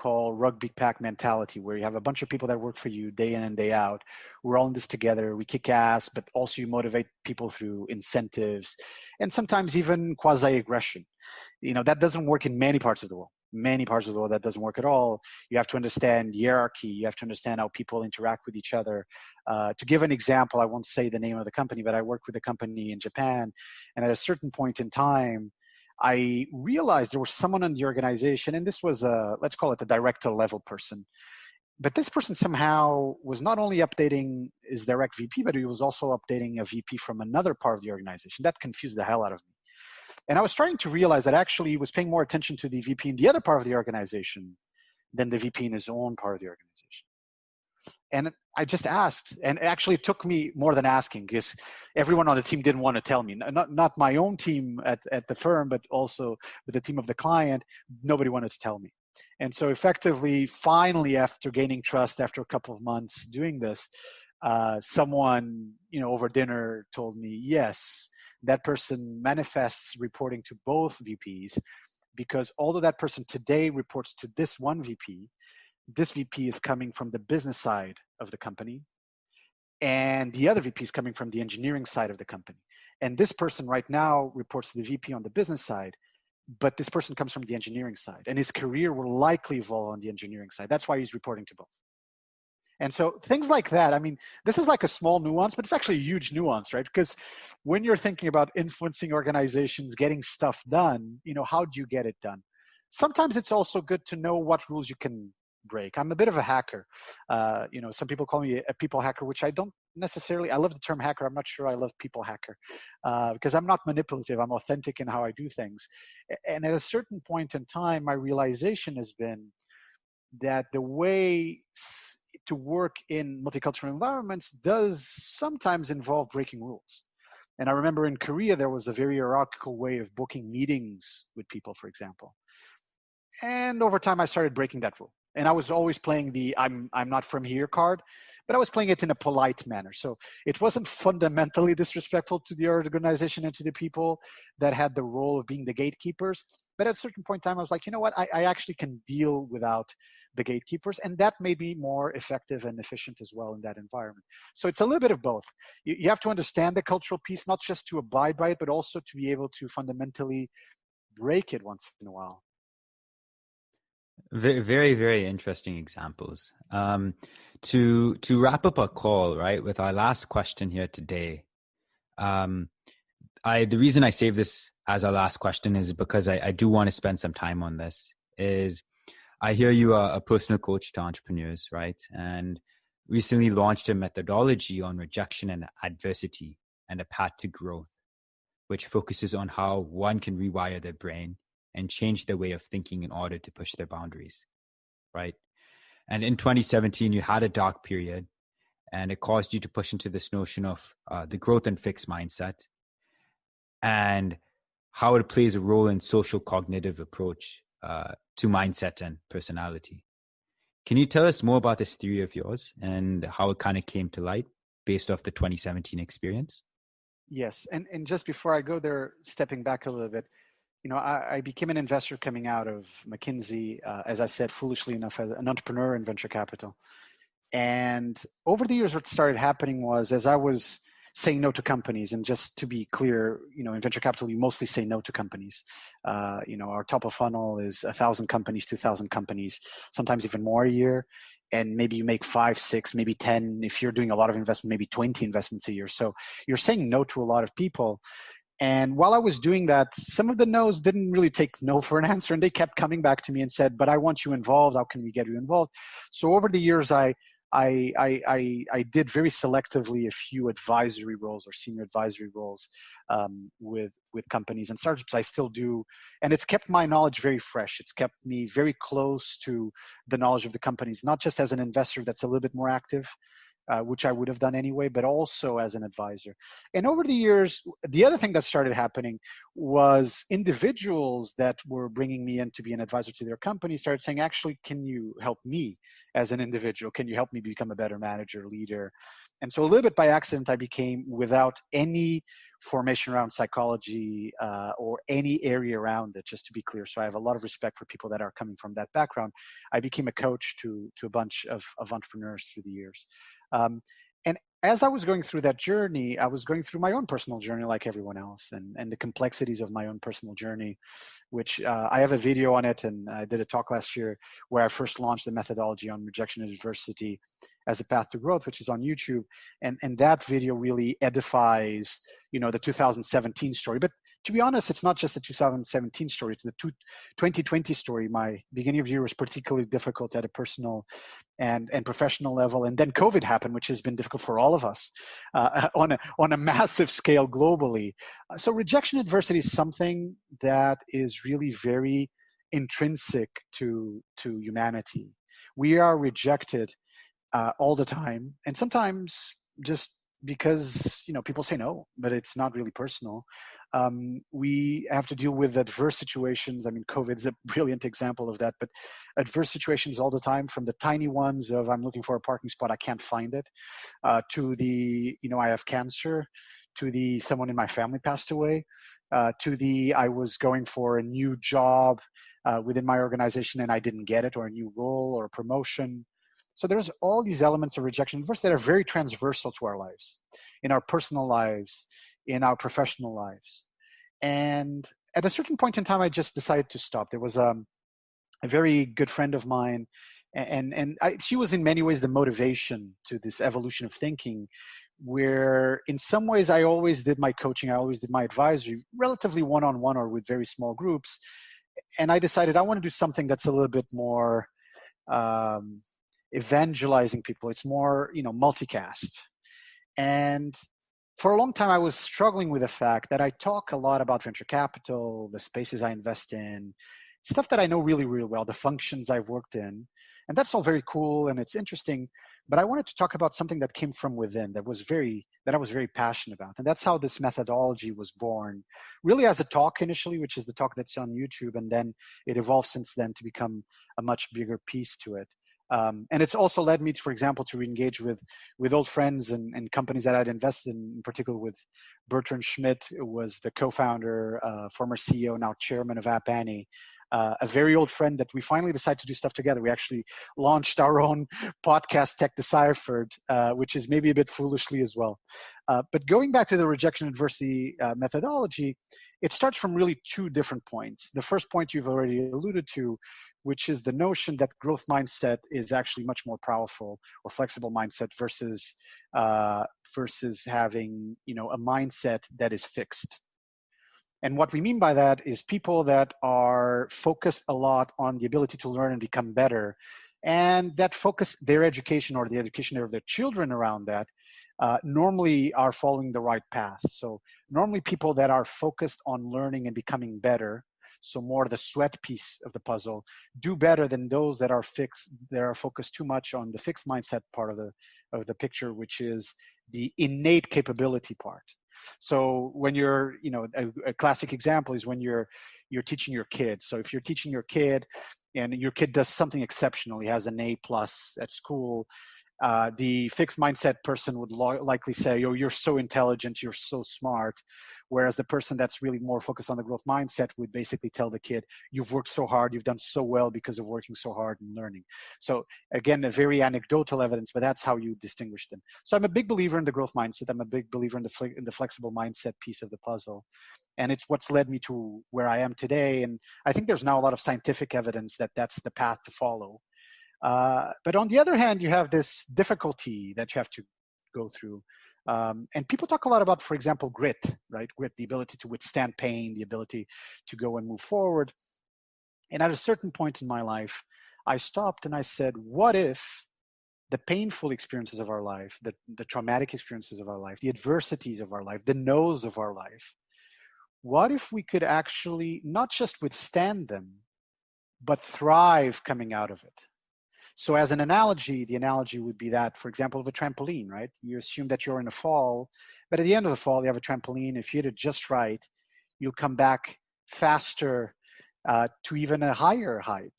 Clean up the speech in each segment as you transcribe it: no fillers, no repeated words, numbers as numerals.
call rugby pack mentality, where you have a bunch of people that work for you day in and day out. We're all in this together. We kick ass, but also you motivate people through incentives and sometimes even quasi-aggression. That doesn't work in many parts of the world. Many parts of the world that doesn't work at all. You have to understand hierarchy. You have to understand how people interact with each other. To give an example, I won't say the name of the company, but I worked with a company in Japan, and at a certain point in time, I realized there was someone in the organization, and this was let's call it the director level person. But this person somehow was not only updating his direct VP, but he was also updating a VP from another part of the organization. That confused the hell out of me. And I was starting to realize that actually he was paying more attention to the VP in the other part of the organization than the VP in his own part of the organization. And I just asked, and actually it took me more than asking, because everyone on the team didn't want to tell me. Not my own team at the firm, but also with the team of the client, nobody wanted to tell me. And so effectively, finally, after gaining trust, after a couple of months doing this, someone, over dinner told me, yes, that person manifests reporting to both VPs, because although that person today reports to this one VP, this VP is coming from the business side of the company, and the other VP is coming from the engineering side of the company. And this person right now reports to the VP on the business side, but this person comes from the engineering side, and his career will likely evolve on the engineering side. That's why he's reporting to both. And so things like that, this is like a small nuance, but it's actually a huge nuance, right? Because when you're thinking about influencing organizations, getting stuff done, how do you get it done? Sometimes it's also good to know what rules you can break. I'm a bit of a hacker. Some people call me a people hacker, which I don't necessarily. I love the term hacker. I'm not sure I love people hacker because I'm not manipulative. I'm authentic in how I do things. And at a certain point in time, my realization has been that the way to work in multicultural environments does sometimes involve breaking rules. And I remember in Korea, there was a very hierarchical way of booking meetings with people, for example. And over time, I started breaking that rule. And I was always playing the I'm not from here card, but I was playing it in a polite manner. So it wasn't fundamentally disrespectful to the organization and to the people that had the role of being the gatekeepers. But at a certain point in time, I was like, you know what? I actually can deal without the gatekeepers. And that made me more effective and efficient as well in that environment. So it's a little bit of both. You have to understand the cultural piece, not just to abide by it, but also to be able to fundamentally break it once in a while. Very, very, very interesting examples. To wrap up our call, right, with our last question here today, the reason I saved this as our last question is because I do want to spend some time on this. Is I hear you are a personal coach to entrepreneurs, right, and recently launched a methodology on rejection and adversity and a path to growth, which focuses on how one can rewire their brain and change their way of thinking in order to push their boundaries, right? And in 2017, you had a dark period, and it caused you to push into this notion of the growth and fix mindset and how it plays a role in social cognitive approach to mindset and personality. Can you tell us more about this theory of yours and how it kind of came to light based off the 2017 experience? Yes. And just before I go there, stepping back a little bit, I became an investor coming out of McKinsey, as I said, foolishly enough, as an entrepreneur in venture capital. And over the years, what started happening was, as I was saying no to companies, and just to be clear, in venture capital, you mostly say no to companies. Our top of funnel is 1,000 companies, 2,000 companies, sometimes even more a year. And maybe you make 5, 6, maybe 10. If you're doing a lot of investment, maybe 20 investments a year. So you're saying no to a lot of people. And while I was doing that, some of the no's didn't really take no for an answer, and they kept coming back to me and said, "But I want you involved. How can we get you involved?" So over the years, I did very selectively a few advisory roles or senior advisory roles with companies and startups. I still do, and it's kept my knowledge very fresh. It's kept me very close to the knowledge of the companies, not just as an investor that's a little bit more active, which I would have done anyway, but also as an advisor. And over the years, the other thing that started happening was individuals that were bringing me in to be an advisor to their company started saying, actually, can you help me as an individual? Can you help me become a better manager, leader? And so a little bit by accident, I became, without any formation around psychology or any area around it, just to be clear. So I have a lot of respect for people that are coming from that background. I became a coach to a bunch of entrepreneurs through the years. And as I was going through that journey, I was going through my own personal journey like everyone else, and the complexities of my own personal journey, which I have a video on it, and I did a talk last year where I first launched the methodology on rejection and adversity as a path to growth, which is on YouTube. And that video really edifies, the 2017 story. But to be honest, it's not just the 2017 story, it's the 2020 story. My beginning of the year was particularly difficult at a personal and professional level. And then COVID happened, which has been difficult for all of us on a massive scale globally. So rejection adversity is something that is really very intrinsic to humanity. We are rejected all the time, and sometimes just because people say no, but it's not really personal. We have to deal with adverse situations. I mean, COVID's a brilliant example of that, but adverse situations all the time, from the tiny ones of I'm looking for a parking spot, I can't find it, to the I have cancer, to the someone in my family passed away, to the I was going for a new job within my organization and I didn't get it, or a new role or a promotion. So there's all these elements of rejection first that are very transversal to our lives, in our personal lives, in our professional lives. And at a certain point in time, I just decided to stop. There was a very good friend of mine, and she was in many ways the motivation to this evolution of thinking, where in some ways I always did my coaching, I always did my advisory relatively one-on-one or with very small groups. And I decided I want to do something that's a little bit more evangelizing people. It's more, multicast. And for a long time, I was struggling with the fact that I talk a lot about venture capital, the spaces I invest in, stuff that I know really, really well, the functions I've worked in. And that's all very cool and it's interesting. But I wanted to talk about something that came from within, that I was very passionate about. And that's how this methodology was born, really as a talk initially, which is the talk that's on YouTube. And then it evolved since then to become a much bigger piece to it. And it's also led me to, for example, to re-engage with old friends and companies that I'd invested in particular with Bertrand Schmidt, who was the co-founder, former CEO, now chairman of App Annie, a very old friend that we finally decided to do stuff together. We actually launched our own podcast, Tech Deciphered, which is maybe a bit foolishly as well. But going back to the rejection adversity methodology, it starts from really two different points. The first point you've already alluded to, which is the notion that growth mindset is actually much more powerful, or flexible mindset versus having a mindset that is fixed. And what we mean by that is people that are focused a lot on the ability to learn and become better, and that focus their education or the education of their children around that, normally are following the right path. So normally people that are focused on learning and becoming better, so more the sweat piece of the puzzle, do better than those that are focused too much on the fixed mindset part of the picture, which is the innate capability part. So when you're, a classic example is when you're teaching your kid. So if you're teaching your kid and your kid does something exceptional, he has an A+ at school, the fixed mindset person would likely say, oh, you're so intelligent, you're so smart. Whereas the person that's really more focused on the growth mindset would basically tell the kid, you've worked so hard, you've done so well because of working so hard and learning. So again, a very anecdotal evidence, but that's how you distinguish them. So I'm a big believer in the growth mindset. I'm a big believer in the flexible mindset piece of the puzzle. And it's what's led me to where I am today. And I think there's now a lot of scientific evidence that that's the path to follow. But on the other hand, you have this difficulty that you have to go through. And people talk a lot about, for example, grit, right? Grit, the ability to withstand pain, the ability to go and move forward. And at a certain point in my life, I stopped and I said, what if the painful experiences of our life, the traumatic experiences of our life, the adversities of our life, the no's of our life, what if we could actually not just withstand them, but thrive coming out of it? So as an analogy, the analogy would be that, for example, of a trampoline, right? You assume that you're in a fall, but at the end of the fall, you have a trampoline. If you hit it just right, you'll come back faster to even a higher height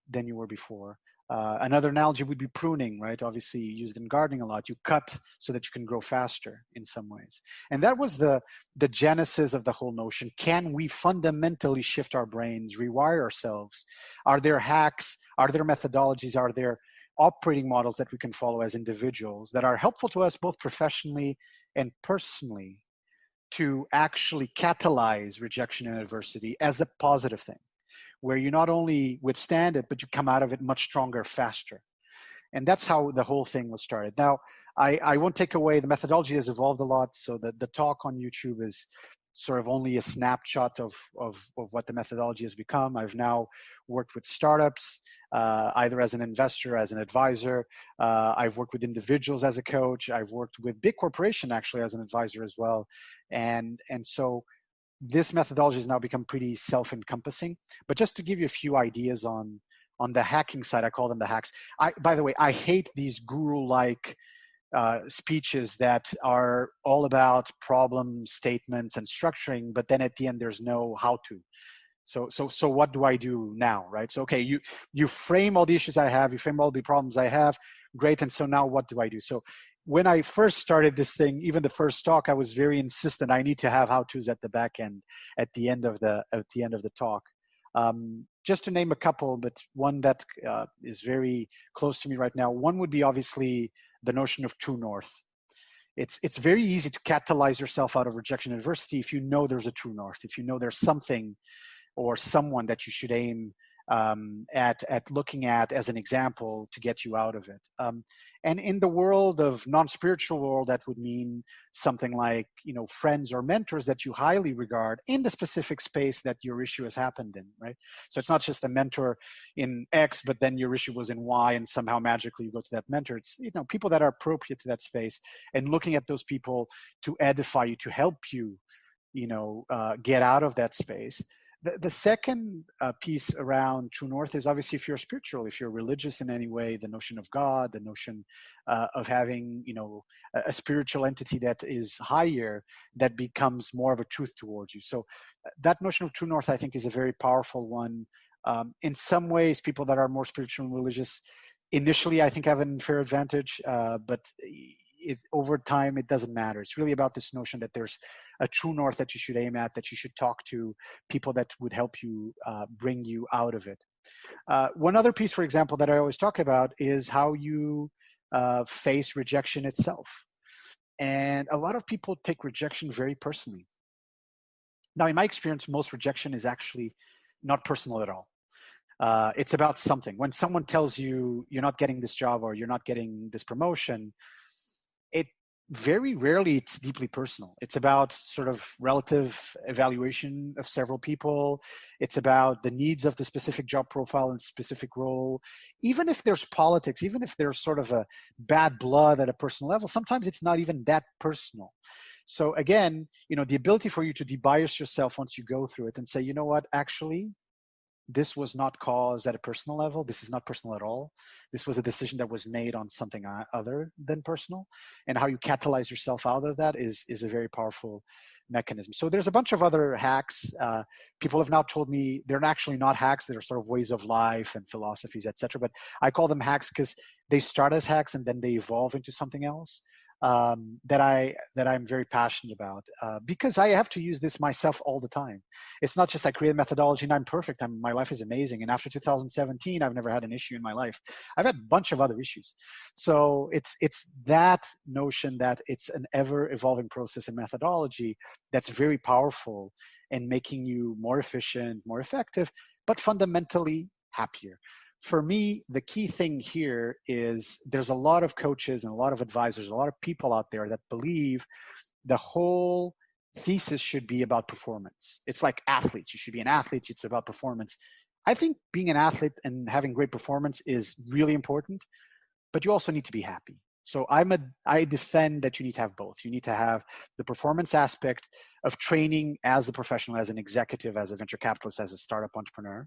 than you were before. Another analogy would be pruning, right? Obviously used in gardening a lot. You cut so that you can grow faster in some ways. And that was the genesis of the whole notion. Can we fundamentally shift our brains, rewire ourselves? Are there hacks? Are there methodologies? Are there operating models that we can follow as individuals that are helpful to us both professionally and personally to actually catalyze rejection and adversity as a positive thing, where you not only withstand it, but you come out of it much stronger, faster? And that's how the whole thing was started. Now, I won't take away, the methodology has evolved a lot. So the talk on YouTube is sort of only a snapshot of what the methodology has become. I've now worked with startups, either as an investor, as an advisor. I've worked with individuals as a coach. I've worked with big corporation actually as an advisor as well. And so this methodology has now become pretty self-encompassing. But just to give you a few ideas on the hacking side, I call them the hacks. By the way, I hate these guru-like speeches that are all about problem statements and structuring, but then at the end there's no how-to. So what do I do now, right? So okay, you frame all the issues I have, you frame all the problems I have, great. And so now what do I do? So when I first started this thing, even the first talk, I was very insistent. I need to have how-tos at the back end, at the end of the talk. Just to name a couple, but one that is very close to me right now. One would be obviously the notion of true north. It's very easy to catalyze yourself out of rejection and adversity if you know there's a true north, if you know there's something or someone that you should aim at looking at as an example to get you out of it. And in the world of non-spiritual world, that would mean something like, friends or mentors that you highly regard in the specific space that your issue has happened in, right? So it's not just a mentor in X, but then your issue was in Y and somehow magically you go to that mentor. It's, people that are appropriate to that space and looking at those people to edify you, to help you, get out of that space. The second piece around true north is obviously if you're spiritual, if you're religious in any way, the notion of God, the notion of having, a spiritual entity that is higher, that becomes more of a truth towards you. So that notion of true north, I think, is a very powerful one. In some ways, people that are more spiritual and religious initially, I think, have an unfair advantage, but over time, it doesn't matter. It's really about this notion that there's a true north that you should aim at, that you should talk to people that would help you bring you out of it. One other piece, for example, that I always talk about is how you face rejection itself. And a lot of people take rejection very personally. Now, in my experience, most rejection is actually not personal at all. It's about something. When someone tells you you're not getting this job or you're not getting this promotion, it very rarely it's deeply personal. It's about sort of relative evaluation of several people. It's about the needs of the specific job profile and specific role. Even if there's politics, even if there's sort of a bad blood at a personal level, sometimes it's not even that personal. So again, the ability for you to debias yourself once you go through it and say, you know what, actually, this was not caused at a personal level. This is not personal at all. This was a decision that was made on something other than personal. And how you catalyze yourself out of that is a very powerful mechanism. So there's a bunch of other hacks. People have now told me they're actually not hacks. They're sort of ways of life and philosophies, etc. But I call them hacks because they start as hacks and then they evolve into something else. That I'm very passionate about because I have to use this myself all the time. It's not just I create a methodology and I'm perfect. My life is amazing. And after 2017, I've never had an issue in my life. I've had a bunch of other issues. So it's that notion that it's an ever evolving process and methodology that's very powerful in making you more efficient, more effective, but fundamentally happier. For me, the key thing here is there's a lot of coaches and a lot of advisors, a lot of people out there that believe the whole thesis should be about performance. It's like athletes. You should be an athlete. It's about performance. I think being an athlete and having great performance is really important, but you also need to be happy. So I defend that you need to have both. You need to have the performance aspect of training as a professional, as an executive, as a venture capitalist, as a startup entrepreneur.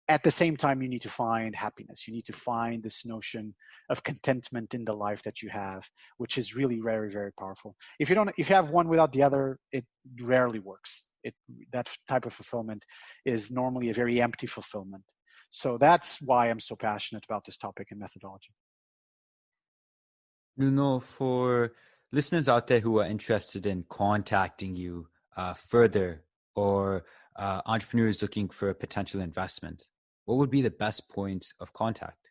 at the same time, you need to find happiness. You need to find this notion of contentment in the life that you have, which is really very, very powerful. If you have one without the other, it rarely works. That type of fulfillment is normally a very empty fulfillment. So that's why I'm so passionate about this topic and methodology. Nuno, for listeners out there who are interested in contacting you further, or entrepreneurs looking for a potential investment, what would be the best point of contact?